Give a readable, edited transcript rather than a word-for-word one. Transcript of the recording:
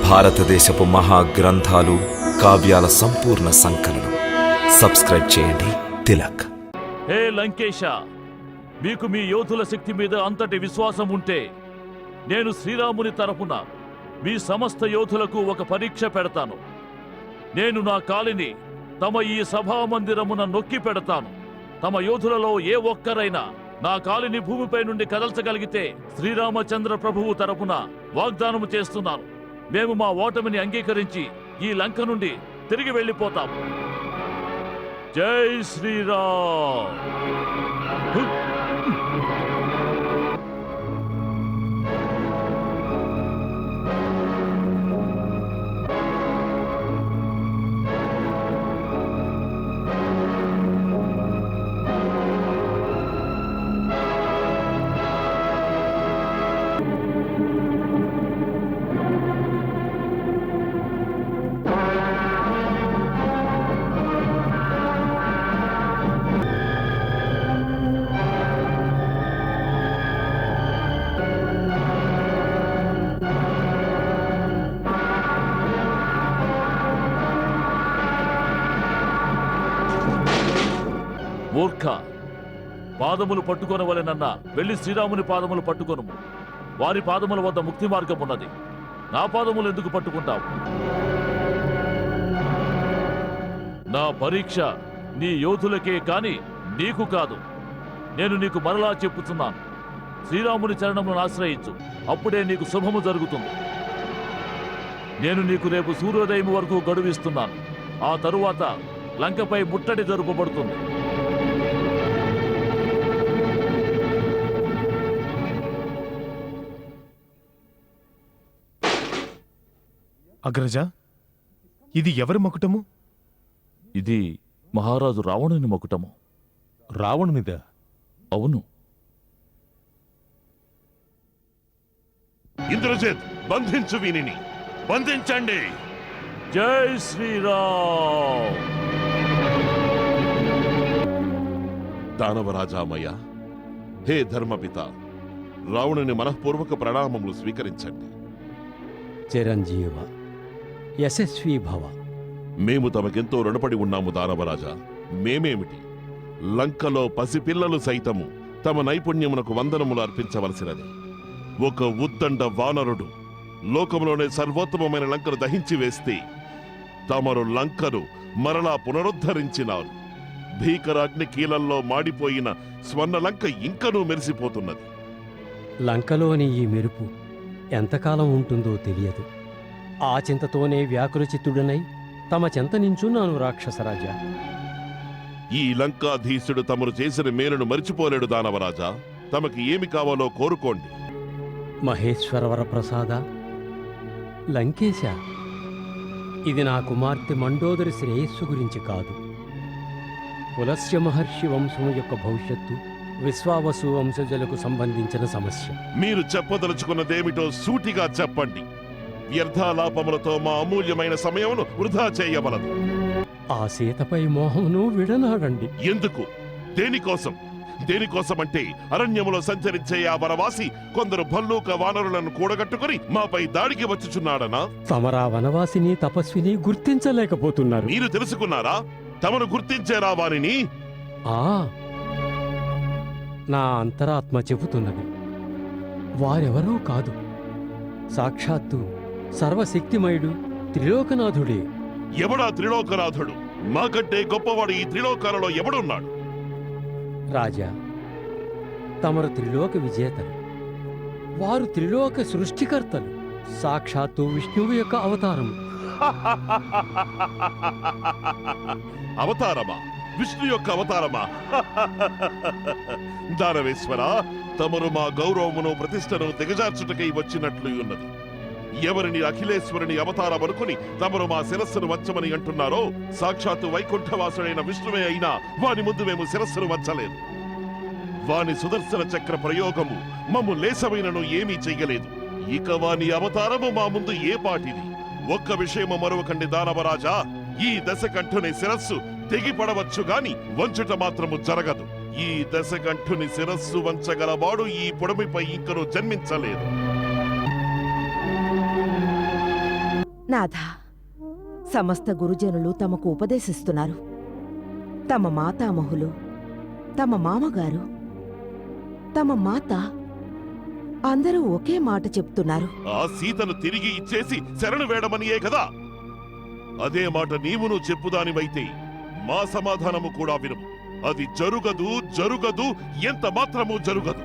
భారతదేశపు మహాగ్రంథాలు, కావ్యాల సంపూర్ణ సంకలనం. సబ్స్క్రైబ్ చేయండి. తిలక్. హే లంకేశ, మీకు మీ యోధుల శక్తి మీద అంతటి విశ్వాసం ఉంటే నేను శ్రీరాముని తరపున మీ సమస్త యోధులకు ఒక పరీక్ష పెడతాను. నేను నా కాలిని తమ ఈ సభామందిరమున నొక్కి పెడతాను. తమ యోధులలో ఏ ఒక్కరైనా నా కాలిని భూమిపై నుండి కదల్చగలిగితే శ్రీరామచంద్ర ప్రభువు తరపున వాగ్దానము చేస్తున్నాను, మేము మా ఓటమిని అంగీకరించి ఈ లంక నుండి తిరిగి వెళ్ళిపోతాము. జై శ్రీరామ్. మూర్ఖ, పాదములు పట్టుకొనవలెనన్నా వెళ్ళి శ్రీరాముని పాదములు పట్టుకొనుము. వారి పాదముల వద్ద ముక్తి మార్గం ఉన్నది. నా పాదములు ఎందుకు పట్టుకుంటావు? నా పరీక్ష నీ యోధులకే కాని నీకు కాదు. నేను నీకు మరలా చెప్పుతున్నాను, శ్రీరాముని చరణములను ఆశ్రయించు, అప్పుడే నీకు శుభము జరుగుతుంది. నేను నీకు రేపు సూర్యోదయం వరకు గడువిస్తున్నాను. ఆ తరువాత లంకపై ముట్టడి జరుపబడుతుంది. అగ్రజ, ఇది ఎవరి మకుటము? ఇది మహారాజు రావణుని మకుటము. రావణునిదా? అవును. ఇంద్రజిత్, బంధించు వీనిని, బంధించండి. జై శ్రీరామ్. దానవరాజామయ్య, హే ధర్మపిత, రావణుని మనఃపూర్వక ప్రణామములు స్వీకరించండి. చిరంజీవ, యశస్వీ భవ. మేము తమకెంతో రుణపడి ఉన్నాము దానవరాజా. మేమేమిటి, లంకలో పసిపిల్లలు సైతము తమ నైపుణ్యమునకు వందనములు అర్పించవలసినది. ఒక ఉద్దండ వానరుడు లోకములోనే సర్వోత్తమమైన లంకను దహించి వేస్తే తమరు లంకను మరలా పునరుద్ధరించినారు. భీకరాగ్ని కీలల్లో మాడిపోయిన స్వర్ణలంక ఇంకనూ మెరిసిపోతున్నది. లంకలోని ఈ మెరుపు ఎంతకాలం ఉంటుందో తెలియదు. ఆ చింతతోనే వ్యాకులచిత్తుడనై తమ చెంత నించున్నాను రాక్షసరాజా. ఈ లంకాధీశుడు తమరు చేసిన మేలును మరిచిపోలేడు దానవరాజా. తమకి ఏమి కావాలో కోరుకోండి. మహేశ్వరవర ప్రసాద, లంకేశ, ఇది నా కుమార్తె మండోదరి శ్రేయస్సు గురించి కాదు. పులస్య మహర్షి వంశము యొక్క భవిష్యత్తు, విశ్వావసు వంశజులకు సంబంధించిన సమస్య. మీరు చెప్పదలుచుకున్నదేమిటో సూటిగా చెప్పండి. వ్యర్థాలాపములతో మా అమూల్యమైన సమయమును వృధా చేయవలదు. ఆ సీతపై మోహమును విడనాడండి. ఎందుకు? దేనికోసం? దేనికోసమంటే అరణ్యములో సంచరించే ఆ వనవాసి కొందరు భల్లూక వానరులను కూడగట్టుకుని మాపై దాడికి వచ్చుచున్నాడనా? తమరా వనవాసిని తపస్విని గుర్తించలేకపోతున్నారు. మీరు తెలుసుకున్నారా? తమను గుర్తించేరా వారిని? నా అంతరాత్మ చెబుతున్నది. వారెవరో కాదు, సాక్షాత్తు సర్వశక్తిమయుడు త్రిలోకనాథుడే. ఎవడా త్రిలోకనాథుడు? మాకంటే గొప్పవాడు ఈ త్రిలోకాలలో ఎవడున్నాడు? రాజా, తమరు త్రిలోక విజేతలు. వారు త్రిలోక సృష్టికర్తలు, సాక్షాత్తు విష్ణువు యొక్క అవతారము. అవతారమా? విష్ణు యొక్క అవతారమా? దానవేశ్వర, తమరు మా గౌరవమును ప్రతిష్టను దిగజార్చుటకై వచ్చినట్లు ఉన్నది. ఎవరిని అఖిలేశ్వరుని అవతారం అనుకుని తమరు మా శిరస్సును వంచమని అంటున్నారో, సాక్షాత్తు వైకుంఠవాసుడైన విష్ణువే అయినా వాని ముందు మేము శిరస్సును వంచలేదు. వాని సుదర్శన చక్ర ప్రయోగము మమ్ము లేసమైనను ఏమీ చెయ్యలేదు. ఇక వాని అవతారము మా ముందు ఏ పాటిది? ఒక్క విషయము మరొకండి దానవరాజా, ఈ దశకంఠుని శిరస్సు తెగిపడవచ్చు గాని వంచుట మాత్రము జరగదు. ఈ దశకంఠుని శిరస్సు వంచగలవాడు ఈ పొడమిపై ఇంకను జన్మించలేదు. నాథా, సమస్త గురుజనులు తమకు ఉపదేశిస్తున్నారు. తమ మాతామహులు, తమ మామగారు, తమ మాత అందరూ ఒకే మాట చెప్తున్నారు. ఆ సీతను తిరిగి ఇచ్చేసి శరణు వేడమనియే కదా. అదే మాట నీవును చెప్పుదానివైతే మా సమాధానము కూడా వినుము. అది జరుగదు, జరుగదు, ఎంత మాత్రము జరుగదు.